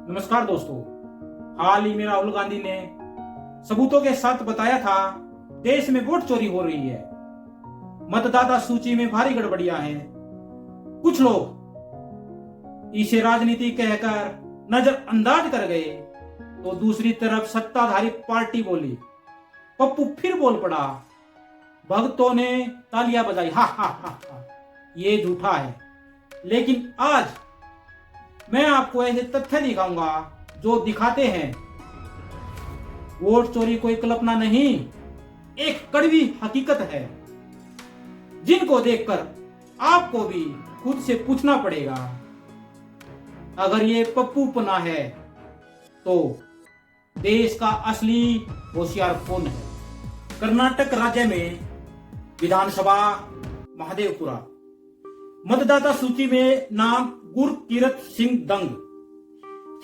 नमस्कार दोस्तों, हाल ही में राहुल गांधी ने सबूतों के साथ बताया था देश में वोट चोरी हो रही है, मतदाता सूची में भारी गड़बड़ियां हैं। कुछ लोग इसे राजनीति कहकर नजरअंदाज कर गए, तो दूसरी तरफ सत्ताधारी पार्टी बोली। पप्पू फिर बोल पड़ा, भक्तों ने तालियां बजाई, हा हा हा हा, ये झूठा है। लेकिन आज मैं आपको ऐसे तथ्य दिखाऊंगा जो दिखाते हैं वोट चोरी कोई कल्पना नहीं, एक कड़वी हकीकत है, जिनको देखकर आपको भी खुद से पूछना पड़ेगा, अगर ये पप्पूपना है तो देश का असली होशियार कौन है। कर्नाटक राज्य में विधानसभा महादेवपुरा मतदाता सूची में नाम गुरकीरत सिंह दंग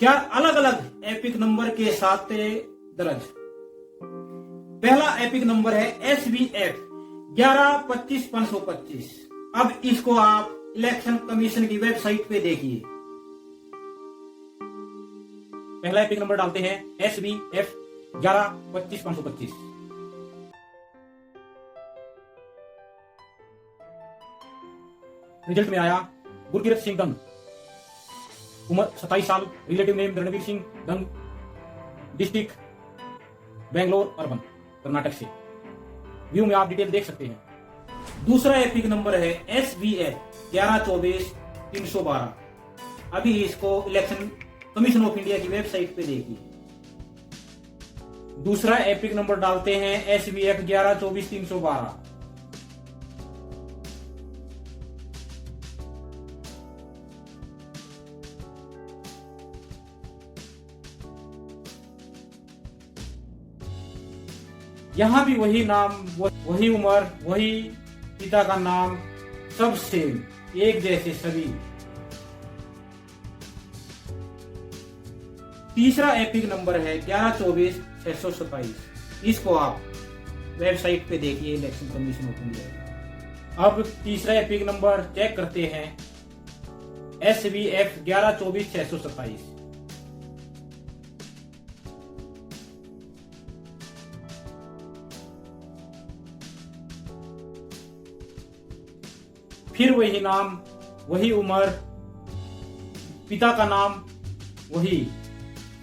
4 अलग अलग एपिक नंबर के साथ दर्ज। पहला एपिक नंबर है SBF 11-25-525। अब इसको आप इलेक्शन कमीशन की वेबसाइट पे देखिए। पहला एपिक नंबर डालते हैं SBF 11-25-525। रिजल्ट में आया गुरकीरत सिंह दंग, उम्र 27 साल, रिलेटिव नेम रणवीर सिंह दंग, डिस्ट्रिक्ट बेंगलोर अर्बन, कर्नाटक से। व्यू में आप डिटेल देख सकते हैं। दूसरा एपिक नंबर है SBF 11-24-312। अभी इसको इलेक्शन कमीशन ऑफ इंडिया की वेबसाइट पे देखिए। दूसरा एपिक नंबर डालते हैं SBF 11-24-312। यहां भी वही नाम, वही उम्र, वही पिता का नाम, सब सेम, एक जैसे सभी। तीसरा एपिक नंबर है 11-24-627। इसको आप वेबसाइट पे देखिए इलेक्शन कमीशन ऑफ इंडिया। अब तीसरा एपिक नंबर चेक करते हैं SBF 11-24-627। फिर वही नाम, वही उम्र, पिता का नाम वही,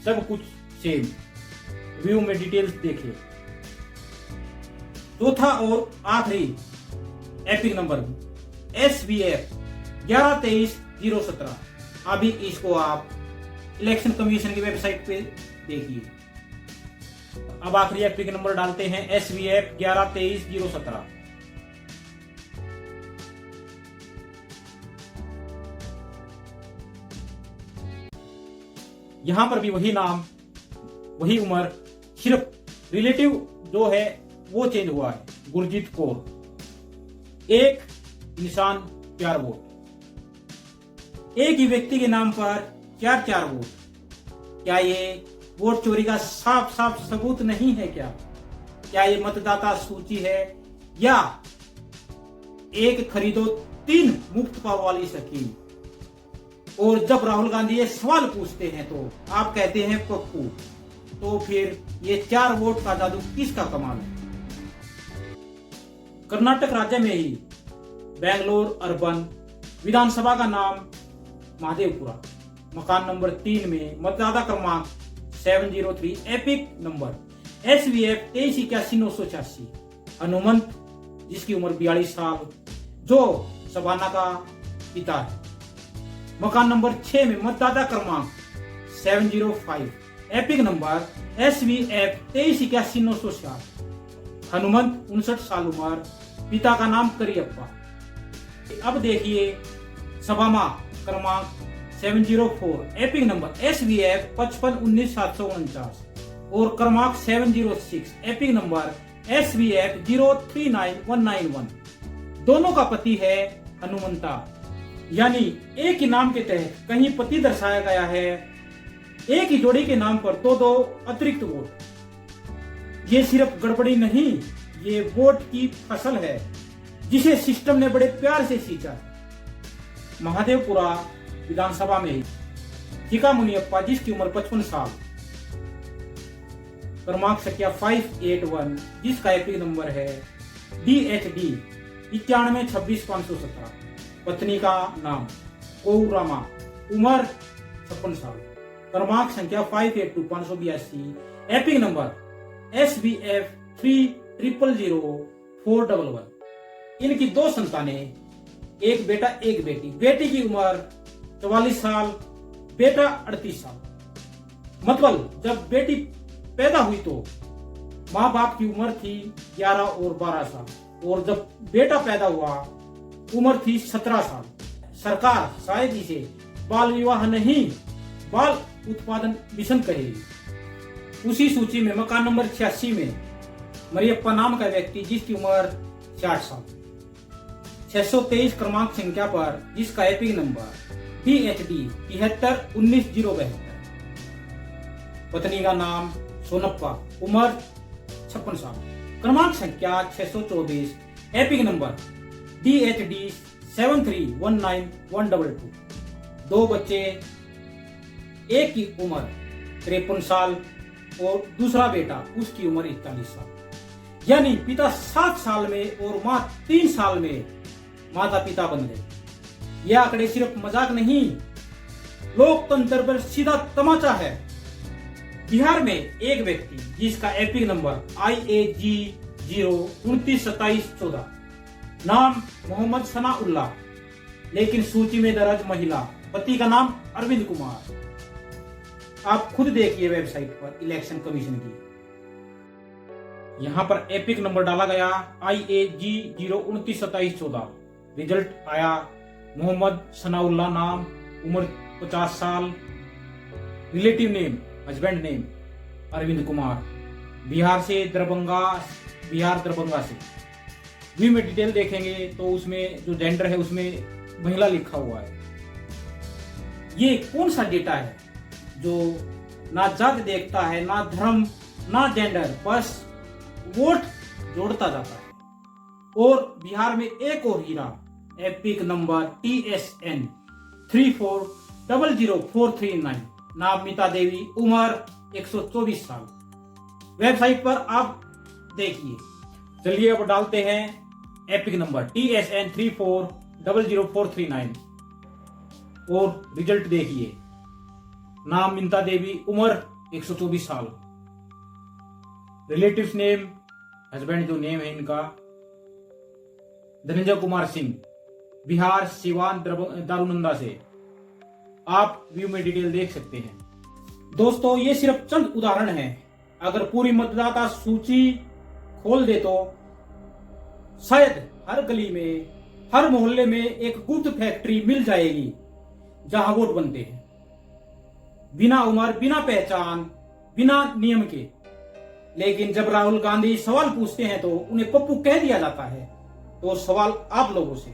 सब कुछ सेम। व्यू में डिटेल्स देखिए। चौथा और आखिरी एपिक नंबर SBF 11-23-017। अभी इसको आप इलेक्शन कमीशन की वेबसाइट पे देखिए। अब आखिरी एपिक नंबर डालते हैं SBF 11-23-017। यहां पर भी वही नाम, वही उम्र, सिर्फ रिलेटिव जो है वो चेंज हुआ है, गुरजीत कौर। एक इंसान 4 वोट, एक ही व्यक्ति के नाम पर 4 वोट। क्या ये वोट चोरी का साफ साफ सबूत नहीं है? क्या ये मतदाता सूची है, या एक खरीदो 3 मुफ्त पाव वाली स्कीम? और जब राहुल गांधी ये सवाल पूछते हैं तो आप कहते हैं पप्पू, तो फिर ये 4 वोट का जादू किसका कमाल है? कर्नाटक राज्य में ही बेंगलोर अर्बन विधानसभा का नाम महादेवपुरा, मकान नंबर 3 में मतदाता क्रमांक 703, एपिक नंबर SBF 23-81-986। हनुमंत, जिसकी उम्र 42 साल, जो सबाना का पिता है। मकान नंबर 6 में मतदाता क्रमांक 705, एपिक नंबर SBF 23-81-907। हनुमंत 59 साल उम्र, पिता का नाम करियप्पा। अब देखिए सभामा क्रमांक 704, एपिक नंबर SBF 55-19-749 और क्रमांक 706, एपिक नंबर SBF 039191। दोनों का पति है हनुमंता, यानी एक ही नाम के तहत कहीं पति दर्शाया गया है, एक ही जोड़ी के नाम पर 2 अतिरिक्त वोट। ये सिर्फ गड़बड़ी नहीं, ये वोट की फसल है जिसे सिस्टम ने बड़े प्यार से सींचा। महादेवपुरा विधानसभा में ही चिका मुनियप्पा जिसकी उम्र 55 साल। क्रमांक संख्या 581 जिसका एपिक नंबर है DHD 9126 पत्नी का नाम कोउरामा, उम्र 56 साल। क्रमांक संख्या 582 582 एपिक नंबर SBF 300411। इनकी 2 संतानें, एक बेटा एक बेटी। बेटी की उम्र 44 साल, बेटा 38 साल। मतलब जब बेटी पैदा हुई तो माँ बाप की उम्र थी 11 और 12 साल, और जब बेटा पैदा हुआ उम्र थी 17 साल। सरकार शायद इसे बाल विवाह नहीं, बाल उत्पादन मिशन कहेगी। उसी सूची में मकान नंबर 86 में मरियप्पा नाम का व्यक्ति जिसकी उम्र 60 साल। 623 क्रमांक संख्या पर जिसका एपिक नंबर DHD 731972। पत्नी का नाम सोनप्पा, उम्र 56 साल। क्रमांक संख्या 624 एपिक नंबर DHD 7319122। 2 बच्चे, एक की उम्र 53 साल और दूसरा बेटा उसकी उम्र 41 साल। यानी पिता 7 साल में और माँ 3 साल में माता पिता बन गए। यह आंकड़े सिर्फ मजाक नहीं, लोकतंत्र पर सीधा तमाचा है। बिहार में एक व्यक्ति जिसका एपिक नंबर IAG 0292714, नाम मोहम्मद सनाउल्लाह, लेकिन सूची में दर्ज महिला, पति का नाम अरविंद कुमार। आप खुद देखिए वेबसाइट पर इलेक्शन कमीशन की। यहां पर एपिक नंबर डाला गया IAG 0292714। रिजल्ट आया मोहम्मद सनाउल्लाह नाम, उम्र 50 साल। Relative name, husband name Arvind Kumar, Bihar Darbhanga से। वी में डिटेल देखेंगे तो उसमें जो जेंडर है उसमें महिला लिखा हुआ है। ये कौन सा डेटा है जो ना जाति देखता है, ना धर्म, ना जेंडर, बस वोट जोड़ता जाता है। और बिहार में एक और हीरा, एपिक नंबर TSN 34000439, नाम मीता देवी, उम्र 124 साल। वेबसाइट पर आप देखिए। चलिए अब डालते हैं एपिक नंबर TSN 34000439 और रिजल्ट देखिए। नाम मीता देवी, उम्र 124 साल। रिलेटिव्स नेम, हस्बैंड जो नेम है इनका धनंजय कुमार सिंह, बिहार सिवान दारूनंदा से। आप व्यू में डिटेल देख सकते हैं। दोस्तों ये सिर्फ चंद उदाहरण हैं। अगर पूरी मतदाता सूची खोल दे तो शायद हर गली में, हर मोहल्ले में एक गुप्त फैक्ट्री मिल जाएगी जहां वोट बनते हैं, बिना उम्र, बिना पहचान, बिना नियम के। लेकिन जब राहुल गांधी सवाल पूछते हैं तो उन्हें पप्पू कह दिया जाता है। तो सवाल आप लोगों से,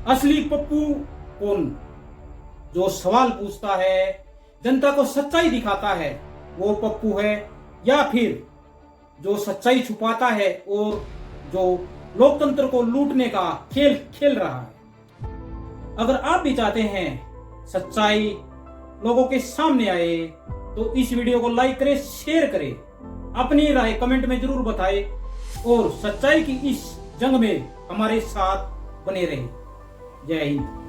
असली पप्पू कौन? जो सवाल पूछता है, जनता को सच्चाई दिखाता है, वो पप्पू है, या फिर जो सच्चाई छुपाता है और जो लोकतंत्र को लूटने का खेल खेल रहा है? अगर आप भी चाहते हैं सच्चाई लोगों के सामने आए तो इस वीडियो को लाइक करें, शेयर करें, अपनी राय कमेंट में जरूर बताएं और सच्चाई की इस जंग में हमारे साथ बने रहें। जय हिंद।